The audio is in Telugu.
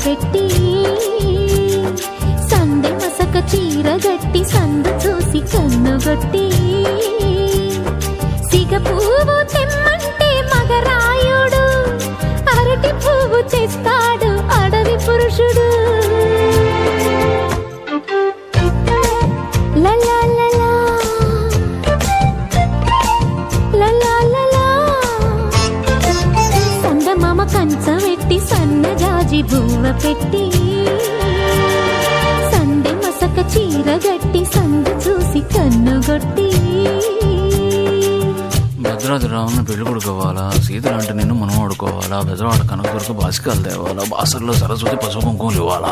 పెట్టి సందె మసక చీర గట్టి సందు చూసి కన్నుగొట్టి సిగ పువ్వు తెమ్మంటే మగరాయుడు అరటి పువ్వు తెస్తాడు అడవి పురుషుడు. సందమామ కంచ పెట్టి సన్నజాజి బువ్వ పెట్టి సందె మసక చీర గట్టి సందు చూసి కన్నుగొట్టి భద్రాద్రి రావుని పెళ్లి కొడుకోవాలా, సీతలు అంటే నిన్ను మనం ఆడుకోవాలా, బెజవాడ కనకదుర్గ బాసికాలు తేవాలా, బాసర్లో సరస్వతి పసుపు కుంకుమలు ఇవ్వాలా.